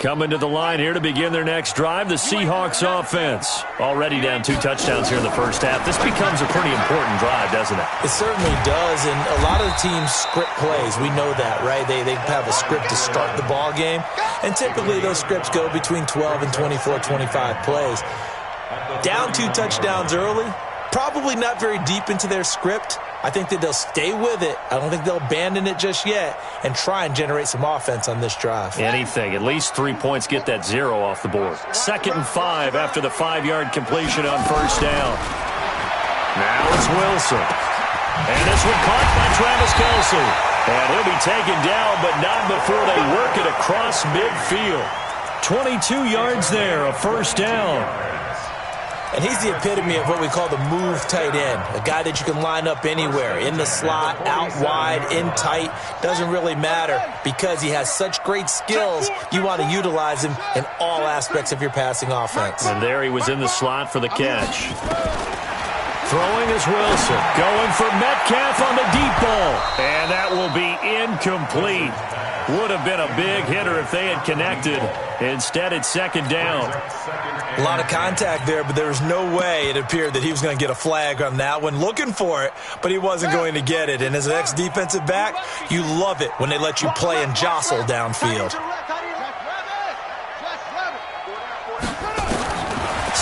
Coming to the line here to begin their next drive, the Seahawks offense. Already down 2 touchdowns here in the first half. This becomes a pretty important drive, doesn't it? It certainly does, and a lot of the teams script plays. We know that, right? They have a script to start the ball game, and typically those scripts go between 12 and 24, 25 plays. Down 2 touchdowns early, probably not very deep into their script. I think that they'll stay with it. I don't think they'll abandon it just yet and try and generate some offense on this drive. Anything. At least 3 points, get that 0 off the board. 2nd and 5 after the 5-yard completion on first down. Now it's Wilson. And this one caught by Travis Kelce. And he'll be taken down, but not before they work it across midfield. 22 yards there, a first down. And he's the epitome of what we call the move tight end, a guy that you can line up anywhere, in the slot, out wide, in tight, doesn't really matter because he has such great skills. You want to utilize him in all aspects of your passing offense. And there he was in the slot for the catch. Throwing is Wilson, going for Metcalf on the deep ball, and that will be incomplete. Would have been a big hitter if they had connected. Instead, it's 2nd down. A lot of contact there, but there was no way it appeared that he was going to get a flag on that one. Looking for it, but he wasn't going to get it. And as an ex-defensive back, you love it when they let you play and jostle downfield.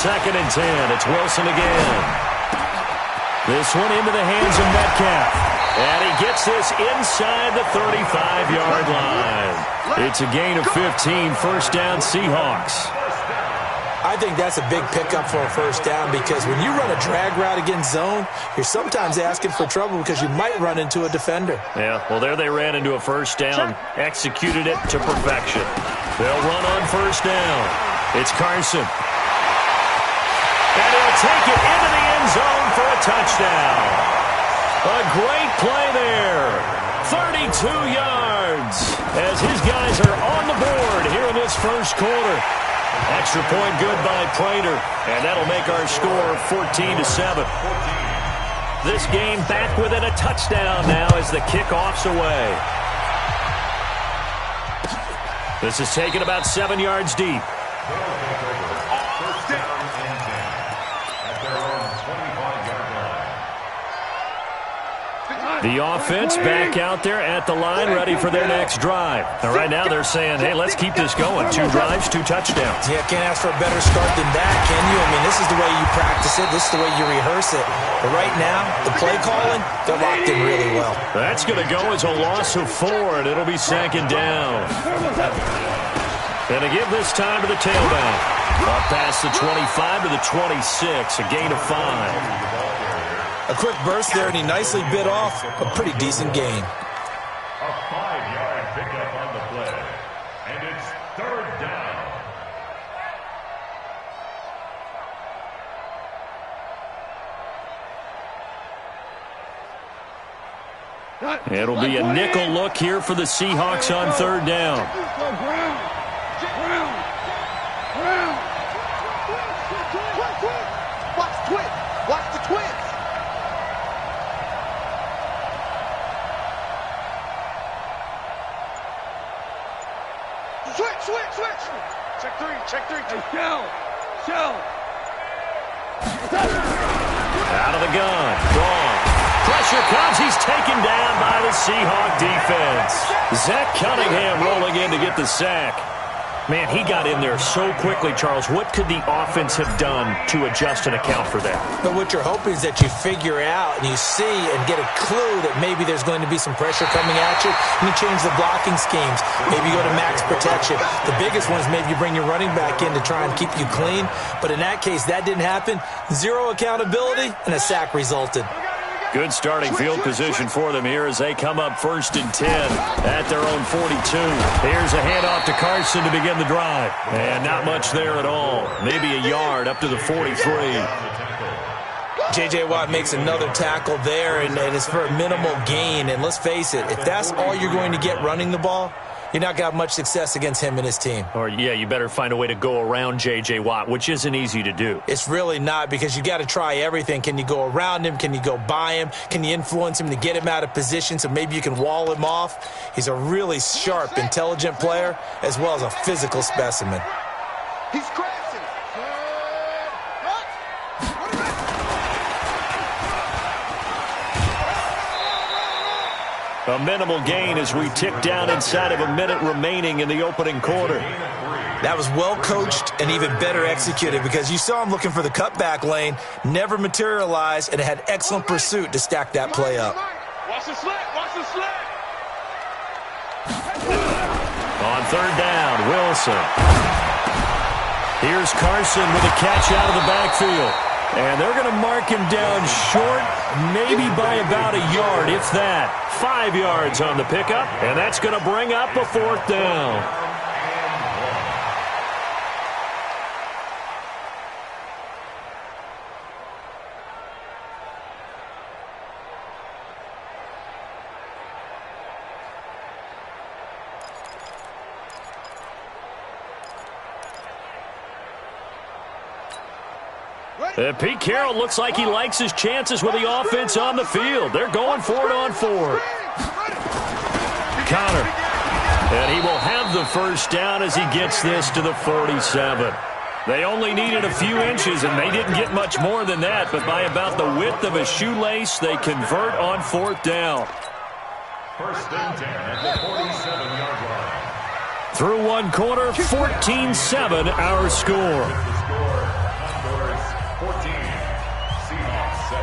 2nd and 10. It's Wilson again. This one into the hands of Metcalf. And he gets this inside the 35-yard line. It's a gain of 15, first down Seahawks. I think that's a big pickup for a first down because when you run a drag route against zone, you're sometimes asking for trouble because you might run into a defender. Yeah, well, there they ran into a first down, executed it to perfection. They'll run on first down. It's Carson. And he'll take it into the end zone for a touchdown. A great play there. 32 yards as his guys are on the board here in this first quarter. Extra point good by Prater, and that'll make our score 14-7. This game back within a touchdown now as the kickoff's away. This is taken about 7 yards deep. The offense back out there at the line, ready for their next drive. And right now they're saying, hey, let's keep this going. 2 drives, 2 touchdowns. Yeah, can't ask for a better start than that, can you? I mean, this is the way you practice it. This is the way you rehearse it. But right now, the play calling, they're locked in really well. That's going to go as a loss of 4, and it'll be 2nd down. And to give this time to the tailback. Up past the 25 to the 26, a gain of 5. A quick burst there, and he nicely bit off a pretty decent gain. A 5-yard pickup on the play, and it's 3rd down. It'll be a nickel look here for the Seahawks on 3rd down. Watch the twins. Switch. Check 3. Hey, shell. Out of the gun. Gone. Pressure comes. He's taken down by the Seahawk defense. Zach Cunningham rolling in to get the sack. Man, he got in there so quickly, Charles. What could the offense have done to adjust and account for that? But what you're hoping is that you figure out and you see and get a clue that maybe there's going to be some pressure coming at you, and you change the blocking schemes. Maybe you go to max protection. The biggest one is maybe you bring your running back in to try and keep you clean. But in that case, that didn't happen. 0 accountability, and a sack resulted. Good starting field position for them here as they come up 1st and 10 at their own 42. Here's a handoff to Carson to begin the drive. And not much there at all. Maybe a yard up to the 43. J.J. Watt makes another tackle there, and it's for a minimal gain. And let's face it, if that's all you're going to get running the ball, you're not going to have much success against him and his team. Or, yeah, you better find a way to go around J.J. Watt, which isn't easy to do. It's really not, because you got to try everything. Can you go around him? Can you go by him? Can you influence him to get him out of position so maybe you can wall him off? He's a really sharp, intelligent player as well as a physical specimen. He's crashing. A minimal gain as we tick down inside of a minute remaining in the opening quarter. That was well coached and even better executed, because you saw him looking for the cutback lane, never materialized, and had excellent pursuit to stack that play up. Watch the slant. Watch the slant. On third down, Wilson. Here's Carson with a catch out of the backfield. And they're going to mark him down short, maybe by about a yard, if that. 5 yards on the pickup, and that's going to bring up a fourth down. Pete Carroll looks like he likes his chances with the offense on the field. They're going for it on 4. Connor. And he will have the first down as he gets this to the 47. They only needed a few inches, and they didn't get much more than that, but by about the width of a shoelace, they convert on 4th down. First and 10 at the 47-yard line. Through one quarter, 14-7 our score. 14, Seahawks 7.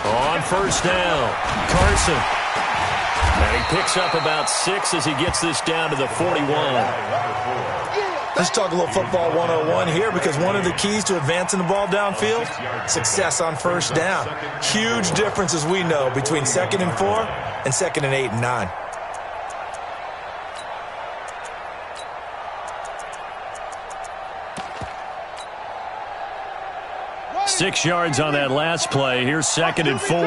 On first down, Carson. And he picks up about 6 as he gets this down to the 41. Let's talk a little football 101 here, because one of the keys to advancing the ball downfield, success on first down. Huge difference, as we know, between 2nd and 4 and 2nd and 8 and 9. 6 yards on that last play. Here's 2nd and 4.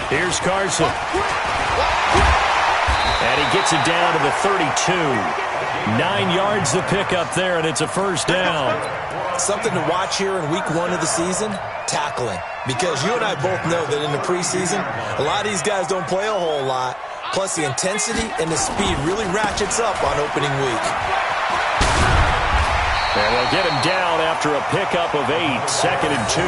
Here's Carson. And he gets it down to the 32. 9 yards to pick up there, and it's a first down. Something to watch here in week 1 of the season, tackling. Because you and I both know that in the preseason, a lot of these guys don't play a whole lot. Plus, the intensity and the speed really ratchets up on opening week. And they'll get him down after a pickup of 8, 2nd and 2.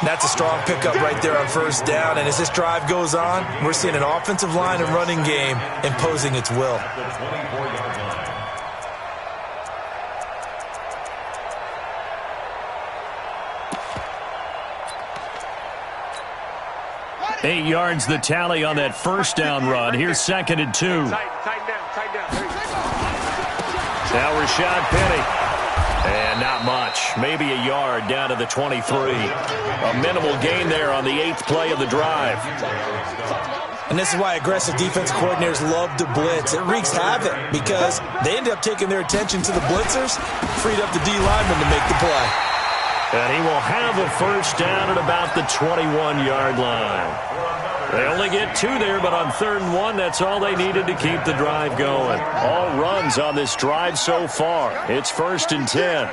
That's a strong pickup right there on first down. And as this drive goes on, we're seeing an offensive line and running game imposing its will. 8 yards the tally on that first down run. Here's 2nd and 2. Tighten down. Now Rashad Penny. And not much. Maybe a yard down to the 23. A minimal gain there on the 8th play of the drive. And this is why aggressive defense coordinators love to blitz. It wreaks havoc because they end up taking their attention to the blitzers, freed up the D lineman to make the play. And he will have a first down at about the 21-yard line. They only get 2 there, but on 3rd and 1, that's all they needed to keep the drive going. All runs on this drive so far. It's 1st and 10.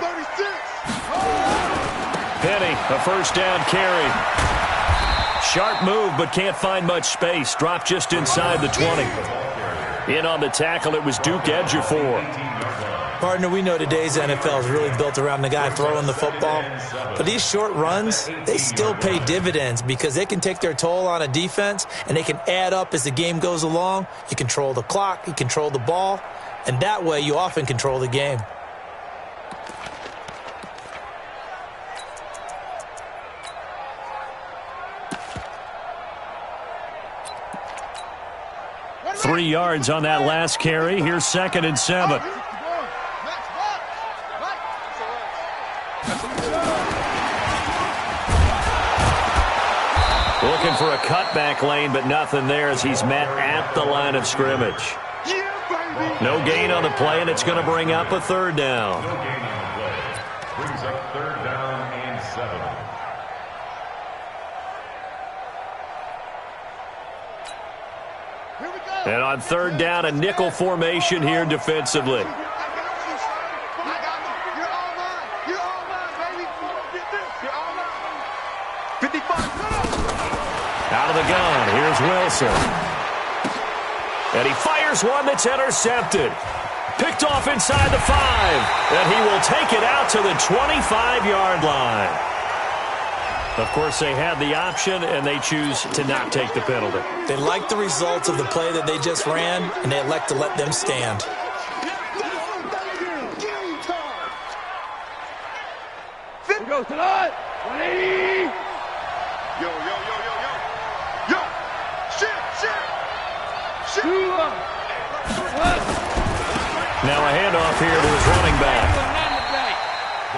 Penny, a first down carry. Sharp move, but can't find much space. Dropped just inside the 20. In on the tackle, it was Duke Ejiofor. Partner, we know today's NFL is really built around the guy throwing the football. But these short runs, they still pay dividends because they can take their toll on a defense, and they can add up as the game goes along. You control the clock, you control the ball, and that way you often control the game. Three yards on that last carry. Here's 2nd and 7. Looking for a cutback lane, but nothing there as he's met at the line of scrimmage. No gain on the play, and it's going to bring up a 3rd down. third down and 7. And on third down, a nickel formation here defensively. Out of the gun, here's Wilson. And he fires one that's intercepted. Picked off inside the 5. And he will take it out to the 25-yard line. Of course, they had the option, and they choose to not take the penalty. They like the results of the play that they just ran, and they elect to let them stand. Go tonight. 180. Yo, yo, yo, yo, yo. Yo. Shit, shit. Shit. Now a handoff here to his running back.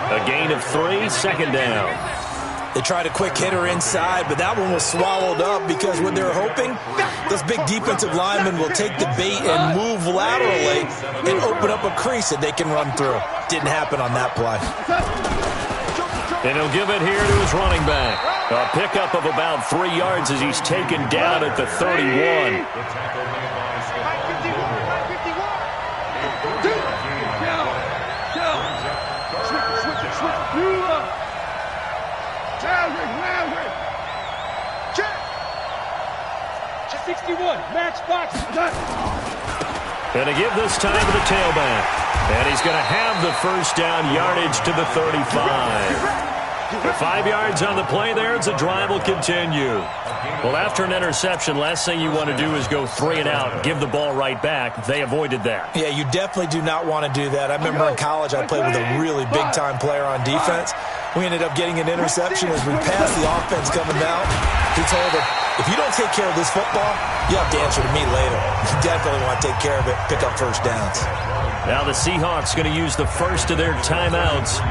A gain of 3, second down. They tried a quick hitter inside, but that one was swallowed up because what they're hoping, those big defensive linemen will take the bait and move laterally and open up a crease that they can run through. Didn't happen on that play. And he'll give it here to his running back. A pickup of about 3 yards as he's taken down at the 31. And to give this time to the tailback. And he's going to have the first down yardage to the 35. The 5 yards on the play there as the drive will continue. Well, after an interception, last thing you want to do is go 3 and out, give the ball right back. They avoided that. Yeah, you definitely do not want to do that. I remember in college I played with a really big-time player on defense. We ended up getting an interception as we passed the offense coming down. He told him, if you don't take care of this football, you have to answer to me later. You definitely want to take care of it, pick up first downs. Now the Seahawks going to use the first of their timeouts.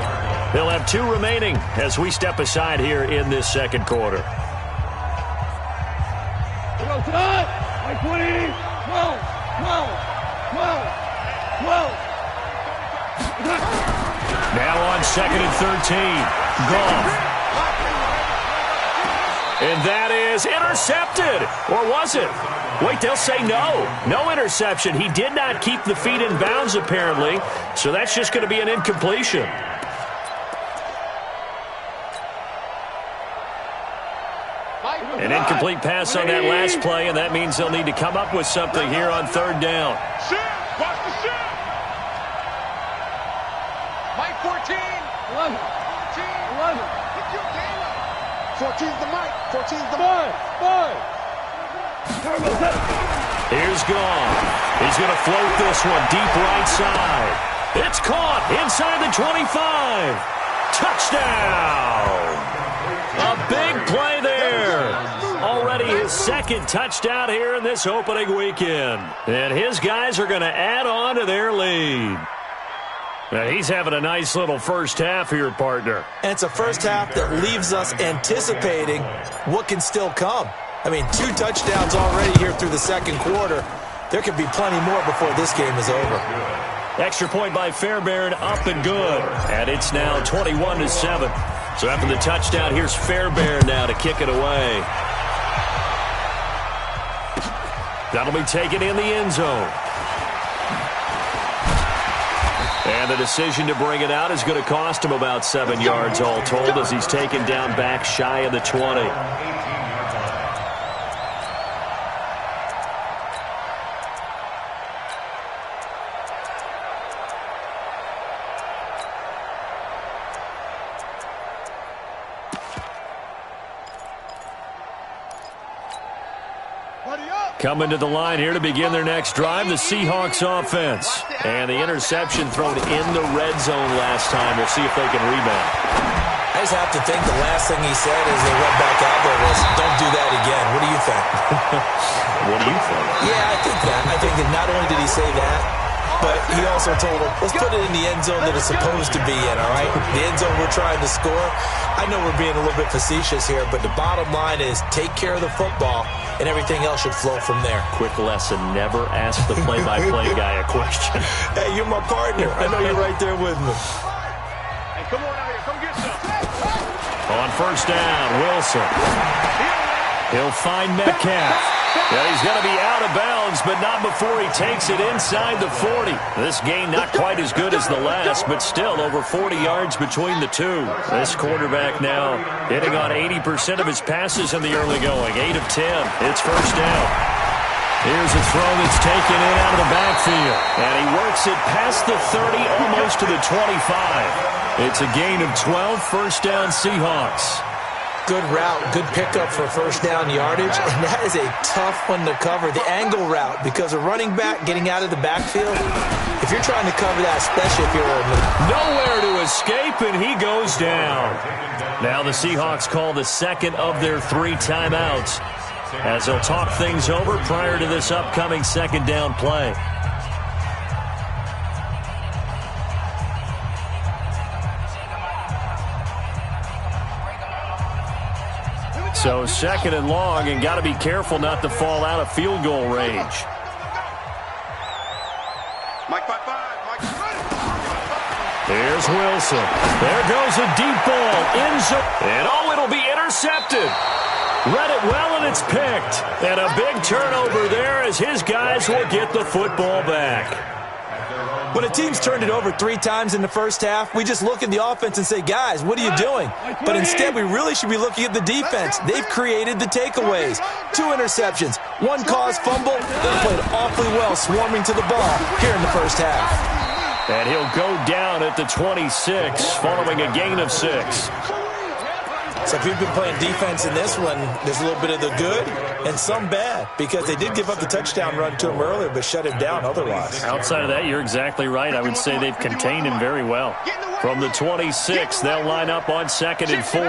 They'll have 2 remaining as we step aside here in this second quarter. Like 20, 12, 12, 12, 12. Now on second and 13. Goff. And that is intercepted. Or was it? Wait, they'll say no. No interception. He did not keep the feet in bounds, apparently. So that's just going to be an incompletion. An incomplete pass on that last play, and that means they'll need to come up with something here on third down. Watch the shit. Mike 14. 11. 14. 11. 14's the Mike. 14's the Mike. 5. Here's Goff. He's going to float this one deep right side. It's caught inside the 25. Touchdown. A big play there. Already his second touchdown here in this opening weekend. And his guys are going to add on to their lead. Now he's having a nice little first half here, partner. And it's a first half that leaves us anticipating what can still come. I mean, 2 touchdowns already here through the second quarter. There could be plenty more before this game is over. Extra point by Fairbairn, up and good. And it's now 21-7. So after the touchdown, here's Fairbairn now to kick it away. That'll be taken in the end zone. And the decision to bring it out is going to cost him about 7 yards all told as he's taken down back shy of the 20. Coming to the line here to begin their next drive, the Seahawks offense. And the interception thrown in the red zone last time. We'll see if they can rebound. I just have to think the last thing he said as they went back out there was, don't do that again. What do you think? What do you think? Yeah, I think that. I think that not only did he say that, but he also told him, let's put it in the end zone that it's supposed to be in, all right? The end zone we're trying to score. I know we're being a little bit facetious here, but the bottom line is take care of the football, and everything else should flow from there. Quick lesson, never ask the play-by-play guy a question. Hey, you're my partner. I know you're right there with me. Hey, come on out here. Come get first down. Wilson. He'll find Metcalf. Yeah, he's going to be out of bounds, but not before he takes it inside the 40. This gain not quite as good as the last, but still over 40 yards between the two. This quarterback now hitting on 80% of his passes in the early going. 8 of 10. It's first down. Here's a throw that's taken in out of the backfield. And he works it past the 30, almost to the 25. It's a gain of 12, first down Seahawks. Good route, good pickup for first down yardage, and that is a tough one to cover. The angle route, because a running back getting out of the backfield, if you're trying to cover that, especially if you're nowhere to escape, and he goes down. Now the Seahawks call the second of their 3 timeouts as they'll talk things over prior to this upcoming second down play. So second and long, and got to be careful not to fall out of field goal range. Here's Wilson. There goes a deep ball. End zone. And it'll be intercepted. Read it well, and it's picked. And a big turnover there as his guys will get the football back. When a team's turned it over 3 times in the first half, we just look at the offense and say, guys, what are you doing? But instead, we really should be looking at the defense. They've created the takeaways. 2 interceptions, 1 caused fumble. They played awfully well swarming to the ball here in the first half. And he'll go down at the 26 following a gain of 6. So if you've been playing defense in this one, there's a little bit of the good and some bad, because they did give up the touchdown run to him earlier, but shut him down otherwise. Outside of that, you're exactly right. I would say they've contained him very well. From the 26, they'll line up on 2nd and 4.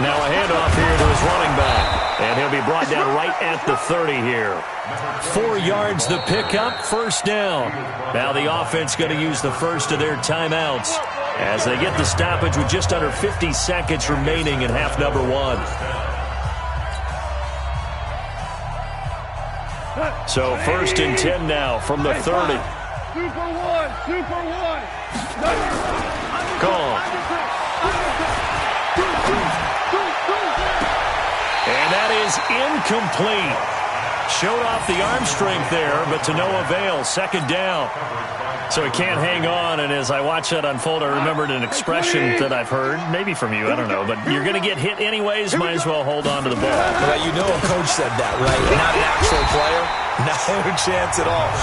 Now a handoff here to his running back, and he'll be brought down right at the 30 here. 4 yards the pickup, first down. Now the offense going to use the first of their timeouts as they get the stoppage with just under 50 seconds remaining in half number 1. So first and 10 now from the 30. 2 for 1, 2 for 1. Gone. And that is incomplete. Showed off the arm strength there, but to no avail. Second down. So he can't hang on, and as I watch that unfold, I remembered an expression that I've heard, maybe from you, I don't know, but you're going to get hit anyways, might as well hold on to the ball. Well, you know a coach said that, right? Not an actual player. No chance at all.